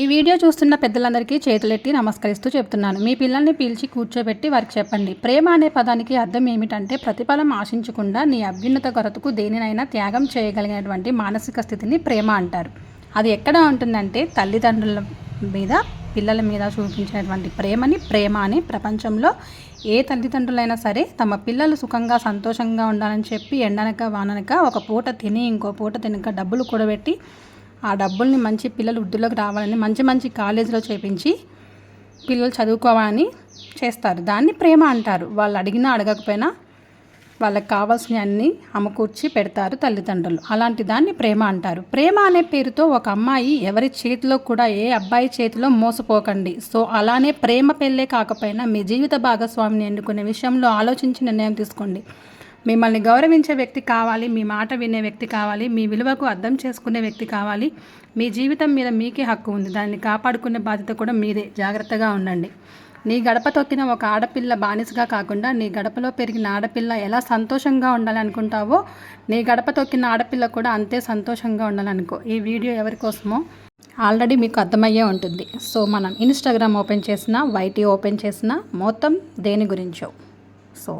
ఈ వీడియో చూస్తున్న పెద్దలందరికీ చేతులెత్తి నమస్కరిస్తూ చెప్తున్నాను. మీ పిల్లల్ని పిలిచి కూర్చోబెట్టి వారికి చెప్పండి. ప్రేమ అనే పదానికి అర్థం ఏమిటంటే ప్రతిఫలం ఆశించకుండా నీ అభ్యున్నత కొరతకు దేనినైనా త్యాగం చేయగలిగినటువంటి మానసిక స్థితిని ప్రేమ అంటారు. అది ఎక్కడ ఉంటుందంటే తల్లిదండ్రుల మీద పిల్లల మీద చూపించినటువంటి ప్రేమ అని ప్రపంచంలో ఏ తల్లిదండ్రులైనా సరే తమ పిల్లలు సుఖంగా సంతోషంగా ఉండాలని చెప్పి ఎండనక వాననక ఒక పూట తిని ఇంకో పూట తినక డబ్బులు కూడబెట్టి ఆ డబ్బుల్ని మంచి పిల్లలు వృద్ధిలోకి రావాలని మంచి కాలేజీలో చేపించి పిల్లలు చదువుకోవాలని చేస్తారు. దాన్ని ప్రేమ అంటారు. వాళ్ళు అడిగినా అడగకపోయినా వాళ్ళకి కావాల్సినవి అన్నీ అమ్మకూర్చి పెడతారు తల్లిదండ్రులు. అలాంటి దాన్ని ప్రేమ అంటారు. ప్రేమ అనే పేరుతో ఒక అమ్మాయి ఎవరి చేతిలో కూడా ఏ అబ్బాయి చేతిలో మోసపోకండి. సో అలానే ప్రేమ పెళ్ళే కాకపోయినా మీ జీవిత భాగస్వామిని ఎన్నుకునే విషయంలో ఆలోచించి నిర్ణయం తీసుకోండి. మిమ్మల్ని గౌరవించే వ్యక్తి కావాలి, మీ మాట వినే వ్యక్తి కావాలి, మీ విలువకు అర్థం చేసుకునే వ్యక్తి కావాలి. మీ జీవితం మీద మీకే హక్కు ఉంది. దాన్ని కాపాడుకునే బాధ్యత కూడా మీదే. జాగ్రత్తగా ఉండండి. నీ గడప తొక్కిన ఒక ఆడపిల్ల బానిసగా కాకుండా నీ గడపలో పెరిగిన ఆడపిల్ల ఎలా సంతోషంగా ఉండాలనుకుంటావో నీ గడప తొక్కిన ఆడపిల్ల కూడా అంతే సంతోషంగా ఉండాలనుకో. ఈ వీడియో ఎవరి కోసమో ఆల్రెడీ మీకు అర్థమయ్యే ఉంటుంది. సో మనం ఇన్స్టాగ్రామ్ ఓపెన్ చేసినా, వైటీ ఓపెన్ చేసినా మొత్తం దేని గురించో. సో